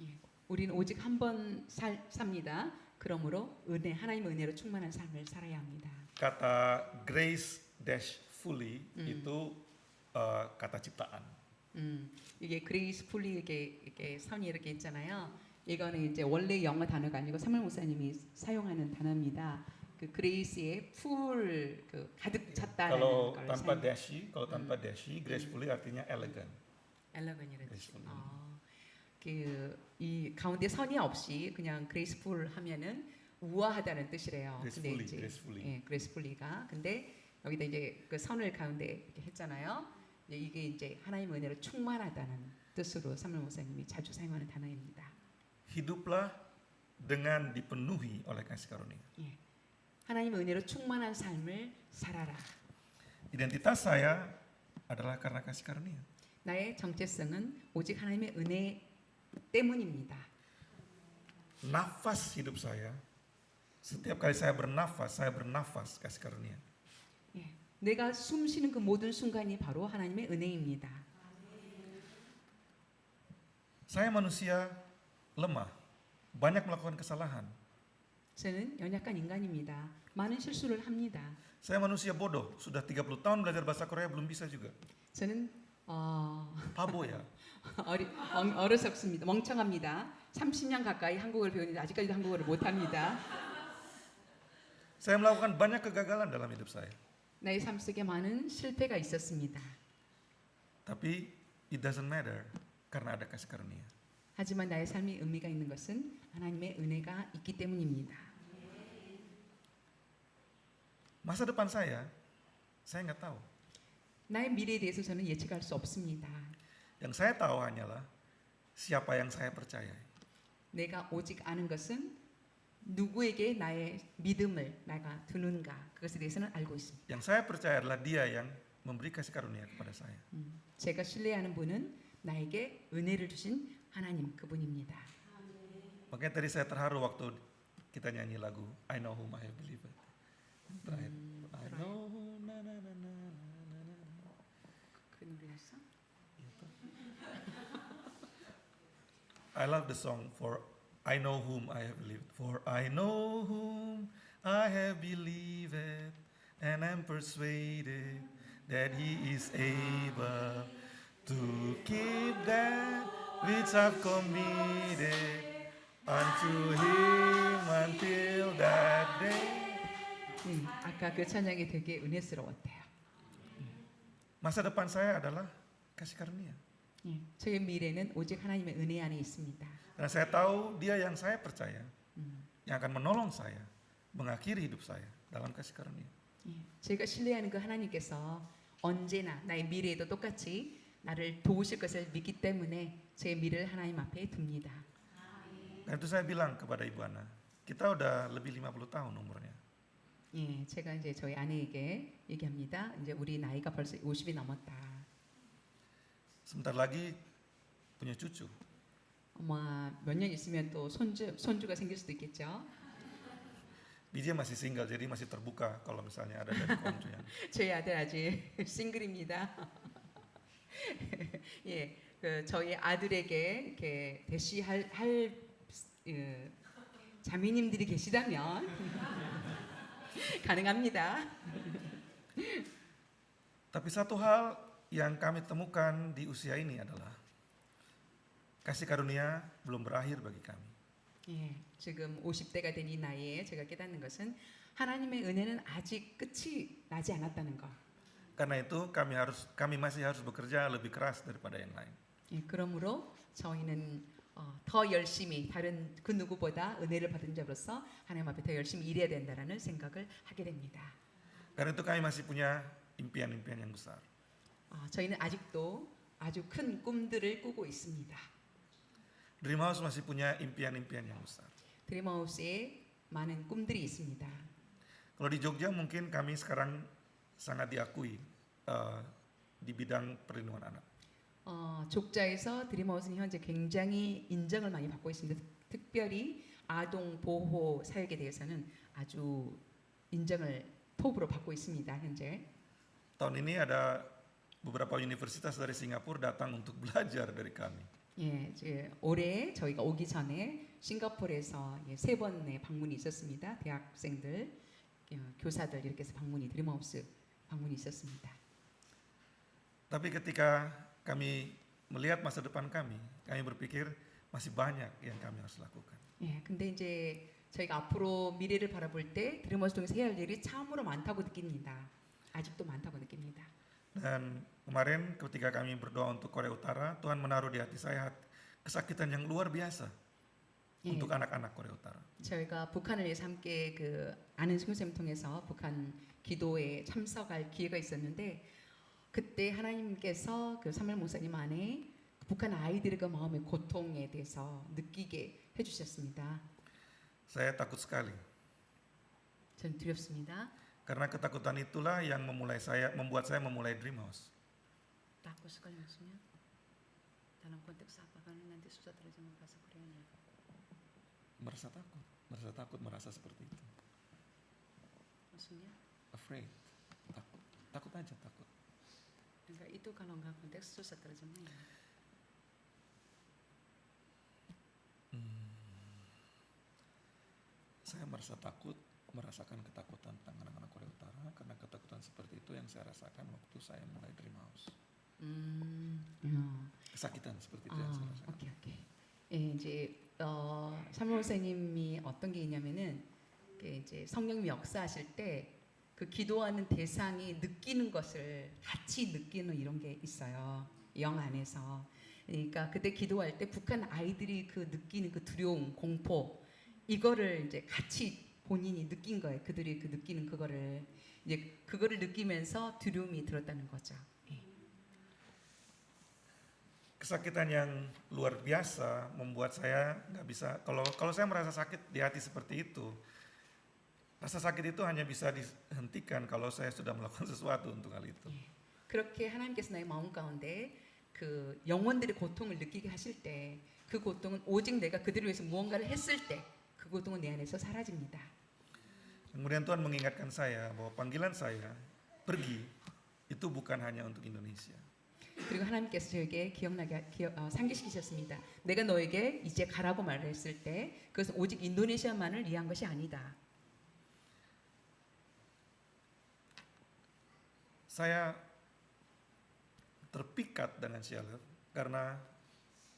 예, 우리는 오직 한 번 삽니다. 그러므로 하나님의 은혜로 충만한 삶을 살아야 합니다. Kata grace dash fully itu kata ciptaan. 이게 그레이스풀리 이렇게 선이 이렇게 있잖아요. 이거는 이제 원래 영어 단어가 아니고 사무엘 목사님이 사용하는 단어입니다. 그 그레이스의 풀 그 가득 찼다는 Kalau 걸 tanpa 사용. dashi, gracefully artinya elegant. 엘러건이라는 뜻. gracefully. 그이 가운데 선이 없이 그냥 그레이스풀 하면은 우아하다는 뜻이래요. Gracefully, 이제 gracefully. 예, 그레이스풀리가 근데 여기다 이제 그 선을 가운데 이렇게 했잖아요. 이게 이제 하나님의 은혜로 충만하다는 뜻으로 사무엘 목사님이 자주 사용하는 단어입니다. Hiduplah dengan dipenuhi oleh kasih karunia. 예. 하나님의 은혜로 충만한 삶을 살아라. Identitas saya adalah karena kasih karunia. 나의 정체성은 오직 하나님의 은혜 때문입니다. Nafas hidup saya, setiap kali saya bernafas kasih karunia. 예. 내가 숨 쉬는 그 모든 순간이 바로 하나님의 은혜입니다. Saya manusia lemah, banyak melakukan kesalahan. 저는 연약한 인간입니다. 많은 실수를 합니다. Saya manusia bodoh, sudah 30 tahun belajar bahasa Korea belum bisa juga. 저는 Pabo ya. 어리석습니다. 멍청합니다. 30년 가까이 한국어를 배우는데 아직까지도 한국어를 못합니다. Saya melakukan banyak kegagalan dalam hidup saya. 나의 삶 속에 많은 실패가 있었습니다. Tapi it doesn't matter karena ada kasih karunia. 하지만 나의 삶이 의미가 있는 것은 하나님의 은혜가 있기 때문입니다. Masa depan saya nggak tahu. 나의 미래에 대해서 저는 예측할 수 없습니다. Yang saya tahu hanyalah siapa yang saya percayai. 내가 오직 아는 것은 누구에게 나의 믿음을 내가 두는가 그것에 대해서는 알고 있습니다. Yang saya percaya adalah Dia yang memberi kasih karunia kepada saya. 제가 신뢰하는 분은 나에게 은혜를 주신 하나님 그분입니다. Makanya tadi saya terharu waktu kita nyanyi lagu I Know Whom I Have Believed. Terakhir. I know whom na na na na na na na. 그 노래였어? I love the song for I know whom I have believed. For I know whom I have believed, and am persuaded that He is able to keep that which I've committed unto Him until that day. 아까 그 찬양이 되게 은혜스러웠대요. Masa depan saya adalah kasih karunia. 저의 미래는 오직 하나님의 은혜 안에 있습니다. Karena saya tahu Dia yang saya percaya, yang akan menolong saya, mengakhiri hidup saya dalam kasih karunia. 제가 신뢰하는 그 하나님께서 언제나 나의 미래에도 똑같이 나를 도우실 것을 믿기 때문에 제 미래를 하나님 앞에 둡니다. Dan itu saya bilang kepada Ibu Ana, kita udah lebih 50 tahun umurnya. 제가 이제 저희 아내에게 얘기합니다. 이제 우리 나이가 벌써 50이 넘었다. Sebentar lagi punya cucu. 몇 년 있으면 또 손주가 생길 수도 있겠죠. Dia masih single, jadi masih terbuka kalau misalnya ada dari konju yang. 저희 아들 아직 싱글입니다. 저희 아들에게 이렇게 대시할 자매님들이 계시다면 가능합니다. Tapi satu hal yang kami temukan di usia ini adalah kasih karunia belum berakhir bagi kami. 지금 50대가 된 이 나이에 제가 깨닫는 것은 하나님의 은혜는 아직 끝이 나지 않았다는 것. Karena itu kami masih harus bekerja lebih keras daripada yang lain. 그러므로 저희는 더 열심히 다른 그 누구보다 은혜를 받은 자로서 하나님 앞에 더 열심히 일해야 된다라는 생각을 하게 됩니다. Karena itu kami masih punya impian-impian yang besar. 저희는 아직도 아주 큰 꿈들을 꾸고 있습니다. Dreamhouse masih punya impian-impian yang besar. 드림하우스에 많은 꿈들이 있습니다. Kalau di Jogja mungkin kami sekarang sangat diakui di bidang perlindungan anak. 족자에서 드림하우스는 현재 굉장히 인정을 많이 받고 있습니다. 특별히 아동 보호 사역에 대해서는 아주 인정을 톱으로 받고 있습니다. 현재. Tahun ini ada beberapa universitas dari Singapura datang untuk belajar dari kami. 올해 저희가 오기 전에 싱가포르에서 3번의 방문이 있었습니다. 대학생들, 교사들 이렇게 해서 드림하우스 방문이 있었습니다. Tapi ketika kami melihat masa depan kami berpikir masih banyak yang kami harus lakukan. 근데 이제 저희가 앞으로 미래를 바라볼 때 드림하우스 통해서 해야 할 일이 참으로 많다고 느낍니다. 아직도 많다고 느낍니다. Dan kemarin ketika kami berdoa untuk Korea Utara, Tuhan menaruh di hati saya kesakitan yang luar biasa untuk anak-anak Korea Utara. 저희가 북한을 위해서 함께 그 아는 승쌤을 통해서 북한 기도에 참석할 기회가 있었는데 그때 하나님께서 그 사무엘 목사님 안에 북한 아이들의 그 마음의 고통에 대해서 느끼게 해주셨습니다. Saya takut sekali. 저는 두렵습니다. Karena ketakutan itulah yang membuat saya memulai Dreamhouse. takut sekali maksudnya dalam konteks apa karena nanti susah terjemah bahasa Koreanya. Merasa takut, merasa seperti itu. Maksudnya? Afraid, takut aja takut. Enggak itu kalau enggak konteks susah terjemahnya. saya merasa takut, merasakan ketakutan tentang anak-anak Korea Utara karena ketakutan seperti itu yang saya rasakan waktu saya mulai Dream House. Kesakitan seperti itu yang saya rasakan. 오케이. 예, 이제 사무엘 선생님이 어떤 게 있냐면은 이제 성령님 역사하실 때 그 기도하는 대상이 느끼는 것을 같이 느끼는 이런 게 있어요. 영 안에서. 그러니까 그때 기도할 때 북한 아이들이 그 느끼는 그 두려움, 공포 이거를 이제 같이 본인이 느낀 거예요. 그들이 그 느끼는 그거를 이제 그거를 느끼면서 두려움이 들었다는 거죠. 예. Kesakitan yang luar biasa membuat saya nggak bisa. Kalau saya merasa sakit di hati seperti itu, rasa sakit itu hanya bisa dihentikan kalau saya sudah melakukan sesuatu untuk hal itu. 그렇게 하나님께서 나의 마음 가운데 그 영혼들의 고통을 느끼게 하실 때 그 고통은 오직 내가 그들을 위해서 무언가를 했을 때 그 고통은 내 안에서 사라집니다. Kemudian Tuhan mengingatkan saya bahwa panggilan saya pergi itu bukan hanya untuk Indonesia. 그리고 하나님께서 저에게 상기시키셨습니다. 내가 너에게 이제 가라고 말했을 때 그것은 오직 인도네시아만을 위한 것이 아니다. Saya terpikat dengan Shalom karena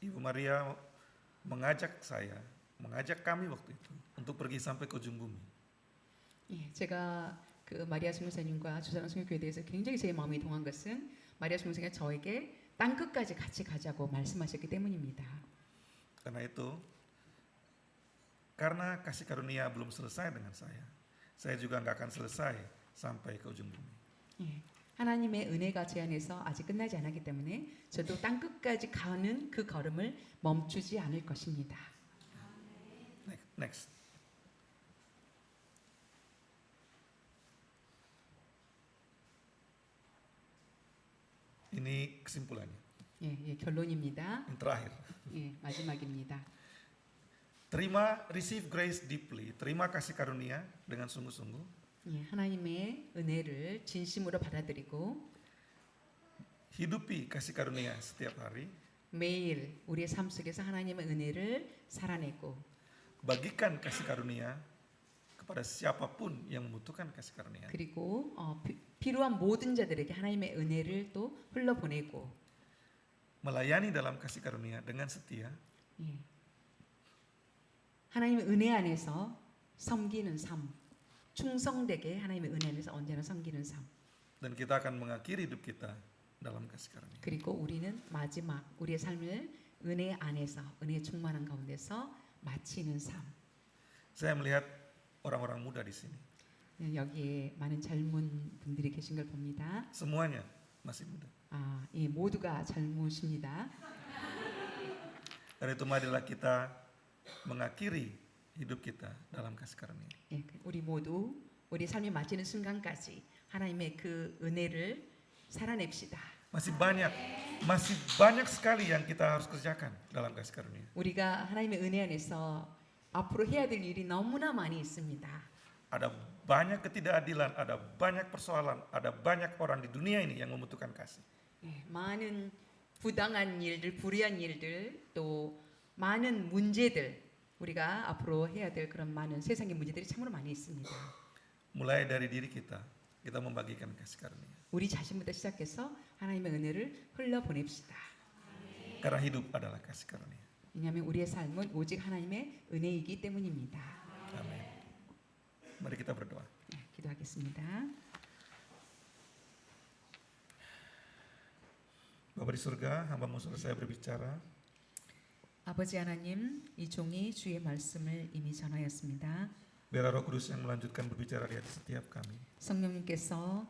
Ibu Maria mengajak kami waktu itu untuk pergi sampai ke ujung bumi. 예, 제가 그 마리아 순교사님과 주사랑 순교교회에 대해서 굉장히 제 마음이 동한 것은 마리아 순교사가 저에게 땅 끝까지 같이 가자고 말씀하셨기 때문입니다. Karena kasih karunia belum selesai dengan saya juga nggak akan selesai sampai ke ujung bumi. 예, 하나님의 은혜가 제 안에서 아직 끝나지 않았기 때문에 저도 땅 끝까지 가는 그 걸음을 멈추지 않을 것입니다. Next. Ini kesimpulannya. 예, 결론입니다. Yang terakhir. 예, 마지막입니다. Receive grace deeply. Terima kasih karunia dengan sungguh-sungguh. 예, 하나님의 은혜를 진심으로 받아들이고 Hidupi kasih karunia setiap hari. 매일 우리의 삶 속에서 하나님의 은혜를 살아내고 Bagikan kasih karunia kepada siapapun yang membutuhkan kasih karunia. 그리고 필요한 모든 자들에게 하나님의 은혜를 또 흘러보내고 Melayani dalam kasih karunia dengan setia. 예, 하나님의 은혜 안에서 섬기는 삶, 충성되게 하나님의 은혜 안에서 언제나 섬기는 삶. Dan kita akan mengakhiri hidup kita dalam kasih karunia. 그리고 우리는 마지막 우리의 삶을 은혜 안에서 은혜 충만한 가운데서 마치는 삶. Saya melihat orang-orang muda di sini. 예, 여기에 많은 젊은 분들이 계신 걸 봅니다. Semuanya masih muda. 예, 모두가 젊으십니다. Karena itu marilah kita mengakhiri hidup kita dalam kasih karunia. 예, 우리 모두 우리 삶이 마치는 순간까지 하나님의 그 은혜를 살아냅시다. Masih banyak sekali yang kita harus kerjakan dalam kasih karunia. 우리가 하나님의 은혜 안에서 앞으로 해야 될 일이 너무나 많이 있습니다. Ada banyak ketidakadilan, ada banyak persoalan, ada banyak orang di dunia ini yang membutuhkan kasih. 예, 많은 부당한 일들, 불의한 일들, 또 많은 문제들 우리가 앞으로 해야 될 그런 많은 세상의 문제들이 참으로 많이 있습니다. Mulai dari diri kita membagikan kasih karunia. 우리 자신부터 시작해서 하나님의 은혜를 흘러보냅시다. Karena hidup adalah kasih karunia. 왜냐하면 우리의 삶은 오직 하나님의 은혜이기 때문입니다. Amin. Mari kita berdoa. 예, 기도하겠습니다. Bapa di surga, hamba-Mu selesai berbicara. 아버지 하나님, 이 종이 주의 말씀을 이미 전하였습니다. Biar Roh Kudus yang melanjutkan berbicara di hati setiap kami. 성령님께서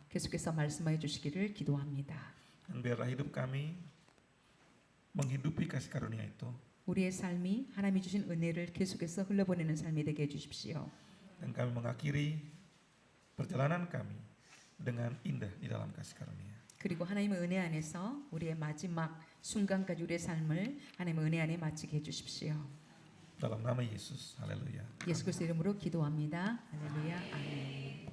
계속해서 말씀하여 주시기를 기도합니다. Dan biarlah hidup kami menghidupi kasih karunia itu. 우리의 삶이 하나님이 주신 은혜를 계속해서 흘러보내는 삶이 되게 해주십시오. Dan kami mengakhiri perjalanan kami dengan indah di dalam kasih karunia. 그리고 하나님의 은혜 안에서 우리의 마지막 순간까지 우리의 삶을 하나님의 은혜 안에 마치게 해주십시오. Dalam nama Yesus, haleluya. 예수 그리스도 이름으로 기도합니다. 할렐루야. 아멘.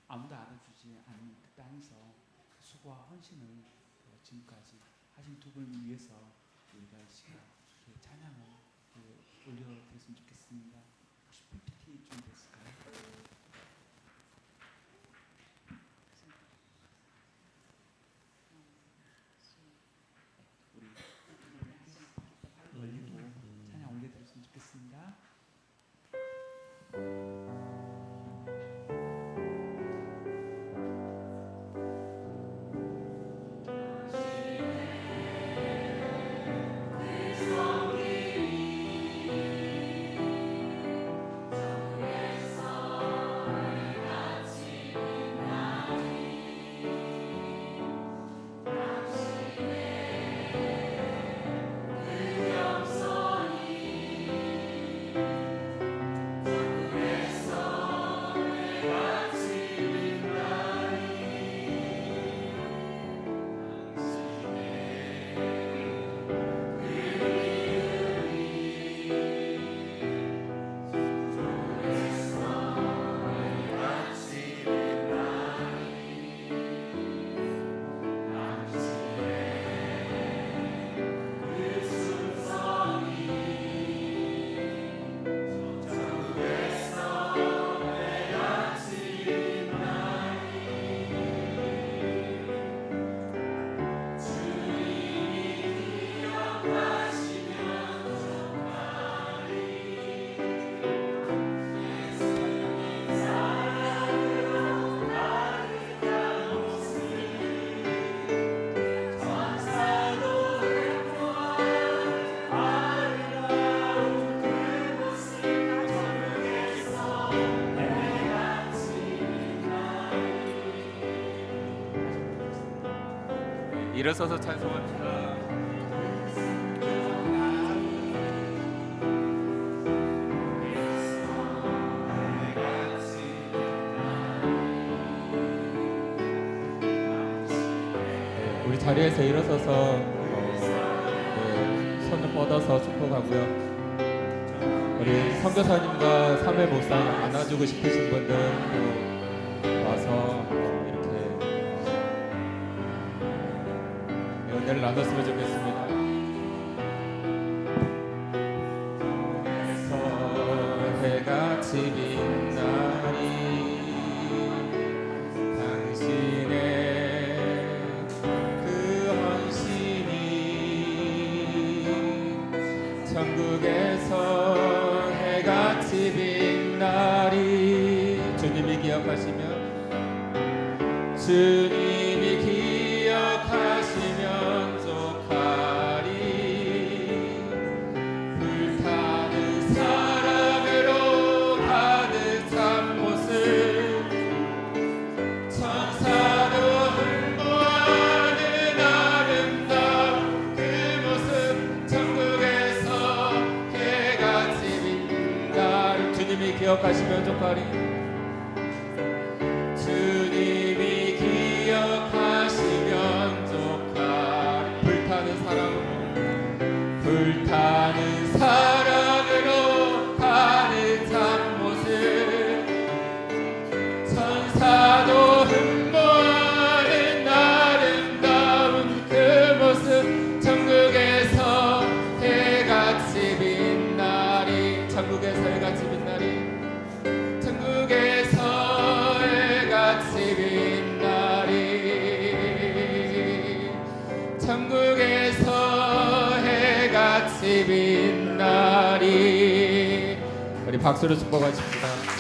아무도 알아주지. 주지 않는 그 땅에서 수고와 헌신을 지금까지 하신 두 분을 위해서 우리가 이 시간 찬양을 올려드렸으면 좋겠습니다. 혹시 PPT 준비됐을까요? 우리 올리고 찬양 올려드렸으면 좋겠습니다. 일어서서 찬송합시다. 우리 자리에서 일어서서 손을 뻗어서 축복하고요. 우리 선교사님과 사회 목사님 안아주고 싶으신 분들 와서 이렇게 은혜를 나눴으면 좋겠습니다. 그래서 해같이 빛나리 당신의 그 헌신이 천국에서 해같이 빛나리. 주님이 기억하시면 주님이 기억하시면 족하리. 불타는 사랑으로 가득 찬 모습 천사도 흠모하는 아름다운 그 모습 천국에서 해같이 빛나리. 주님이 기억하시면 족하리. 주님이 기억하시면 족하리. 불타는 사랑으로 가득 찬 모습 천사도 흠모하는 아름다운 그 모습 천국에서 해같이 빛나리. 천국에서 해같이 빛나리. 천국에서 해같이 빛나리. 천국에서 해같이 빛나리. 우리 박수로 축복하십시다.